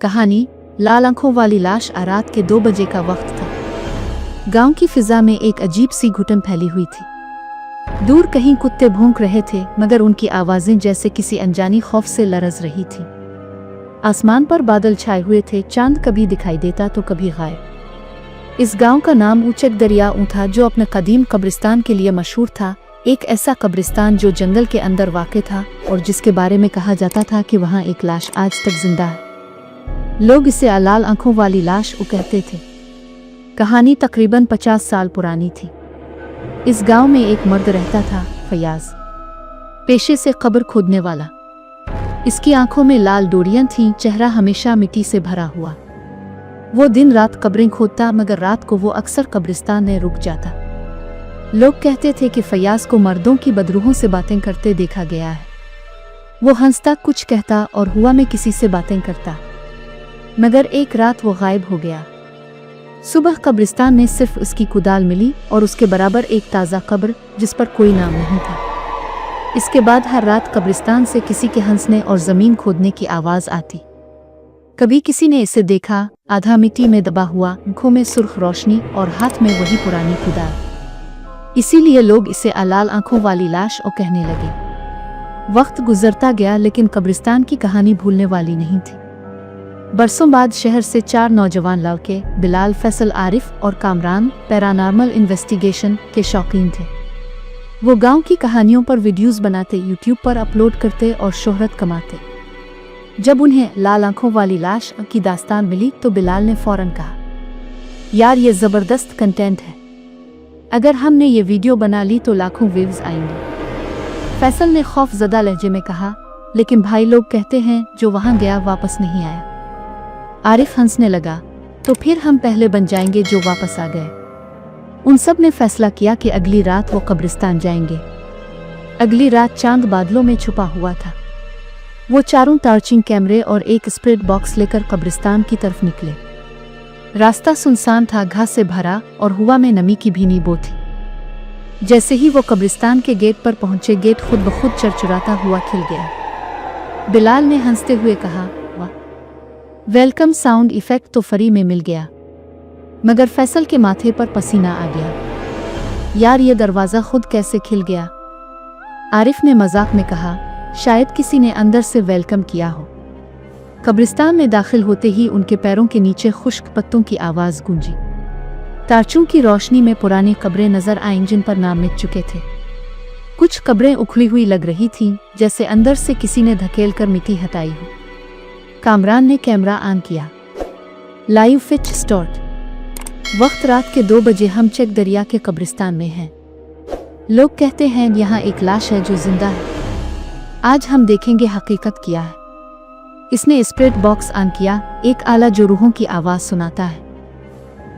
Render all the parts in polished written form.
कहानी लाल आंखों वाली लाश। रात के 2 बजे का वक्त था। गांव की फिजा में एक अजीब सी घुटन फैली हुई थी। दूर कहीं कुत्ते भौंक रहे थे, मगर उनकी आवाजें जैसे किसी अनजानी खौफ से लरज रही थी। आसमान पर बादल छाए हुए थे, चांद कभी दिखाई देता तो कभी गायब। इस गांव का नाम ऊचक दरिया था, जो अपने कदीम कब्रिस्तान के लिए मशहूर था। एक ऐसा कब्रिस्तान जो जंगल के अंदर वाक़ था और जिसके बारे में कहा जाता था कि वहाँ एक लाश आज तक जिंदा है। लोग इसे लाल आंखों वाली लाश कहते थे। कहानी तकरीबन 50 साल पुरानी थी। इस गांव में एक मर्द रहता था, फयाज, पेशे से कब्र खोदने वाला। इसकी आंखों में लाल डोरियां थीं, चेहरा हमेशा मिट्टी से भरा हुआ। वो दिन रात कब्रें खोदता, मगर रात को वो अक्सर कब्रिस्तान में रुक जाता। लोग कहते थे कि फयाज को मर्दों की बदरूहों से बातें करते देखा गया है। वो हंसता, कुछ कहता और हुआ में किसी से बातें करता, मगर एक रात वो गायब हो गया। सुबह कब्रिस्तान में सिर्फ उसकी कुदाल मिली और उसके बराबर एक ताज़ा कब्र जिस पर कोई नाम नहीं था। इसके बाद हर रात कब्रिस्तान से किसी के हंसने और ज़मीन खोदने की आवाज़ आती। कभी किसी ने इसे देखा, आधा मिट्टी में दबा हुआ, आंखों में सुर्ख रोशनी और हाथ में वही पुरानी कुदाल। इसीलिए लोग इसे लाल आंखों वाली लाश कहने लगे। वक्त गुजरता गया, लेकिन कब्रिस्तान की कहानी भूलने वाली नहीं थी। बरसों बाद शहर से 4 नौजवान लड़के, बिलाल, फैसल, आरिफ और कामरान, पैरानॉर्मल इन्वेस्टिगेशन के शौकीन थे। वो गांव की कहानियों पर वीडियोस बनाते, यूट्यूब पर अपलोड करते और शोहरत कमाते। जब उन्हें लाल आंखों वाली लाश की दास्तान मिली तो बिलाल ने फौरन कहा, यार ये ज़बरदस्त कंटेंट है, अगर हमने ये वीडियो बना ली तो लाखों व्यूज आएंगे। फैसल ने खौफजदा लहजे में कहा, लेकिन भाई लोग कहते हैं जो वहां गया वापस नहीं आया। आरिफ हंसने लगा, तो फिर हम पहले बन जाएंगे जो वापस आ गए। उन सब ने फैसला किया कि अगली रात वो कब्रिस्तान जाएंगे। अगली रात चांद बादलों में छुपा हुआ था। वो चारों टार्चिंग कैमरे और एक स्प्रेड बॉक्स लेकर कब्रिस्तान की तरफ निकले। रास्ता सुनसान था, घास से भरा और हवा में नमी की भीनी बू थी। जैसे ही वो कब्रिस्तान के गेट पर पहुंचे, गेट खुद ब खुद चरचराता हुआ खिल गया। बिलाल ने हंसते हुए कहा, वाह, वेलकम साउंड इफेक्ट तो फ्री में मिल गया। मगर फैसल के माथे पर पसीना आ गया। यार ये दरवाज़ा खुद कैसे खिल गया? आरिफ ने मजाक में कहा, शायद किसी ने अंदर से वेलकम किया हो। कब्रिस्तान में दाखिल होते ही उनके पैरों के नीचे खुश्क पत्तों की आवाज़ गूंजी। टार्चों की रोशनी में पुरानी कब्रें नजर आईं जिन पर नाम मिट चुके थे। कुछ कब्रें उखड़ी हुई लग रही थीं, जैसे अंदर से किसी ने धकेल कर मिट्टी हटाई हो। कामरान ने कैमरा ऑन किया। Live Fitch start. वक्त रात के 2 बजे। हम चक दरिया के कब्रिस्तान में हैं। लोग कहते हैं यहाँ एक लाश है जो जिंदा है। आज हम देखेंगे हकीकत क्या है। इसने स्प्रेड बॉक्स ऑन किया। एक आला जो रूहों की आवाज़ सुनाता है।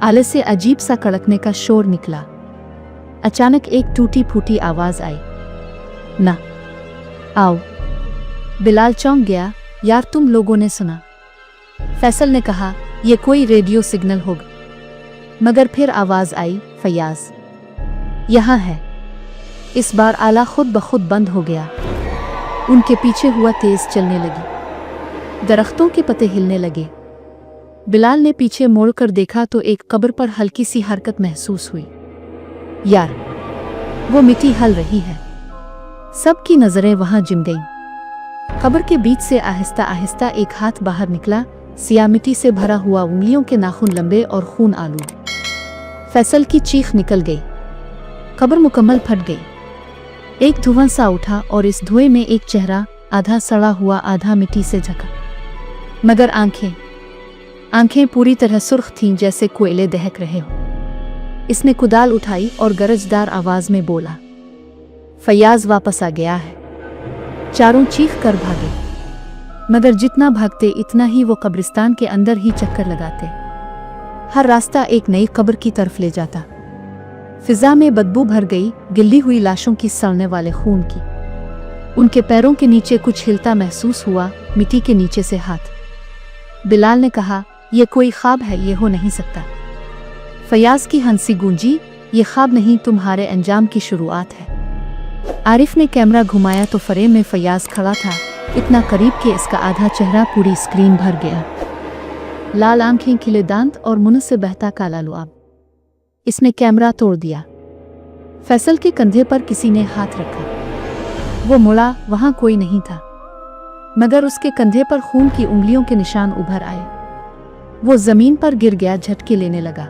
आले से अजीब सा कड़कने का शोर निकला। अचानक एक टूटी फूटी आवाज़ आई, ना आओ। बिलाल चौंक गया, यार तुम लोगों ने सुना? फैसल ने कहा, यह कोई रेडियो सिग्नल होगा। मगर फिर आवाज़ आई, फयाज यहाँ है। इस बार आला खुद ब खुद बंद हो गया। उनके पीछे हुआ तेज चलने लगी। दरख्तों के पत्ते हिलने लगे। बिलाल ने पीछे मोड़कर देखा तो एक कब्र पर हल्की सी हरकत महसूस हुई। यार, वो मिट्टी हल रही है। सबकी नजरें वहां जिम गईं। कब्र के बीच से आहिस्ता आहिस्ता एक हाथ बाहर निकला, सिया मिट्टी से भरा हुआ, उंगलियों के नाखून लंबे और खून आलूद। फैसल की चीख निकल गई। कब्र मुकम्मल फट गई। एक धुआं सा उठा और इस धुएं में एक चेहरा, आधा सड़ा हुआ आधा मिट्टी से ढका। मगर आंखें पूरी तरह सुर्ख थीं, जैसे कोयले दहक रहे हो। इसने कुदाल उठाई और गरजदार आवाज में बोला, फयाज वापस आ गया है। चारों चीख कर भागे, मगर जितना भागते इतना ही वो कब्रिस्तान के अंदर ही चक्कर लगाते। हर रास्ता एक नई कब्र की तरफ ले जाता। फिजा में बदबू भर गई, गिल्ली हुई लाशों की, सड़ने वाले खून की। उनके पैरों के नीचे कुछ हिलता महसूस हुआ, मिट्टी के नीचे से हाथ। बिलाल ने कहा, यह कोई ख्वाब है, ये हो नहीं सकता। फयाज की हंसी गूंजी, ये ख्वाब नहीं, तुम्हारे अंजाम की शुरुआत है। आरिफ ने कैमरा घुमाया तो फ्रेम में फयाज खड़ा था, इतना करीब कि इसका आधा चेहरा पूरी स्क्रीन भर गया। लाल आंखें, खिले दांत और मुंह से बहता काला लुआब। इसने कैमरा तोड़ दिया। फैसल के कंधे पर किसी ने हाथ रखा। वो मुड़ा, वहां कोई नहीं था, मगर उसके कंधे पर खून की उंगलियों के निशान उभर आए। वो जमीन पर गिर गया, झटके लेने लगा।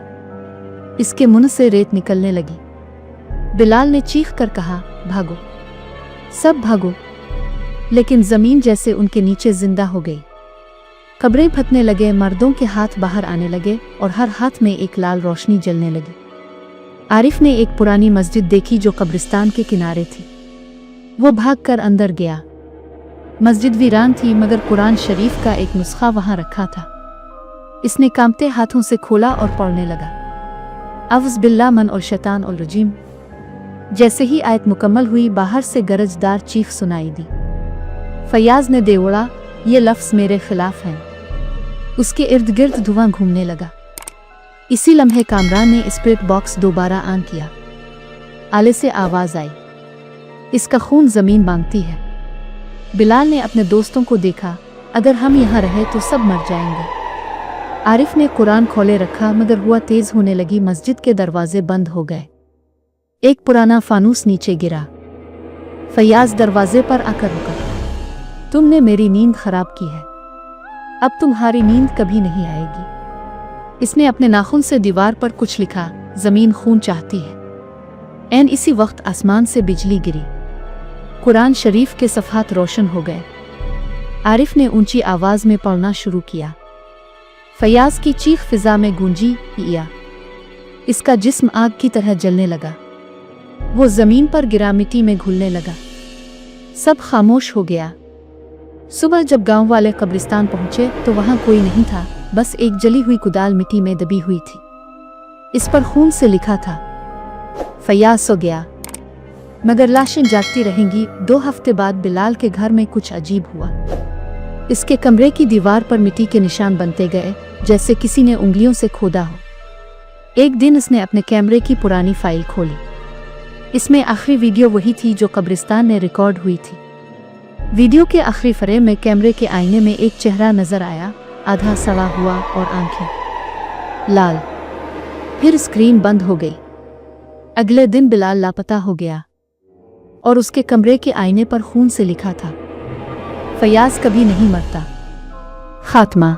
इसके मुंह से रेत निकलने लगी। बिलाल ने चीख कर कहा, भागो, सब भागो। लेकिन जमीन जैसे उनके नीचे जिंदा हो गई। कब्रें फटने लगे, मर्दों के हाथ बाहर आने लगे और हर हाथ में एक लाल रोशनी जलने लगी। आरिफ ने एक पुरानी मस्जिद देखी जो कब्रिस्तान के किनारे थी। वो भागकर अंदर गया। मस्जिद वीरान थी, मगर कुरान शरीफ का एक नुस्खा वहां रखा था। इसने कांपते हाथों से खोला और पढ़ने लगा, अव्ज़ बिल्लाह मन और शैतान और रजीम। जैसे ही आयत मुकम्मल हुई, बाहर से गरजदार चीख सुनाई दी। फयाज ने देवड़ा, ये लफ्ज़ मेरे खिलाफ हैं। उसके इर्द गिर्द धुआं घूमने लगा। इसी लम्हे कामरान ने स्पिरिट बॉक्स दोबारा ऑन किया। आले से आवाज़ आई, इसका खून ज़मीन मांगती है। बिलाल ने अपने दोस्तों को देखा, अगर हम यहाँ रहे तो सब मर जाएंगे। आरिफ ने कुरान खोले रखा, मगर हुआ तेज़ होने लगी। मस्जिद के दरवाजे बंद हो गए। एक पुराना फानूस नीचे गिरा। फयाज दरवाजे पर आकर रुका, तुमने मेरी नींद खराब की है, अब तुम्हारी नींद कभी नहीं आएगी। इसने अपने नाखून से दीवार पर कुछ लिखा, जमीन खून चाहती है। ऐन इसी वक्त आसमान से बिजली गिरी। कुरान शरीफ के सफ़हात रोशन हो गए। आरिफ ने ऊंची आवाज में पढ़ना शुरू किया। फयाज की चीख फिजा में गूंजी, या इसका जिस्म आग की तरह जलने लगा। वो जमीन पर गिरा, मिट्टी में घुलने लगा। सब खामोश हो गया। सुबह जब गांव वाले कब्रिस्तान पहुंचे तो वहां कोई नहीं था, बस एक जली हुई कुदाल मिट्टी में दबी हुई थी। इस पर खून से लिखा था, फयाज सो गया मगर लाशें जागती रहेंगी। 2 हफ्ते बाद बिलाल के घर में कुछ अजीब हुआ। इसके कमरे की दीवार पर मिट्टी के निशान बनते गए, जैसे किसी ने उंगलियों से खोदा हो। एक दिन इसने अपने कैमरे की पुरानी फाइल खोली। इसमें आखिरी वीडियो वही थी जो कब्रिस्तान में रिकॉर्ड हुई थी। वीडियो के आखिरी फ्रेम में कैमरे के आईने में एक चेहरा नजर आया, आधा सड़ा हुआ और आंखें लाल। फिर स्क्रीन बंद हो गई। अगले दिन बिलाल लापता हो गया और उसके कमरे के आईने पर खून से लिखा था, फयाज कभी नहीं मरता। खात्मा।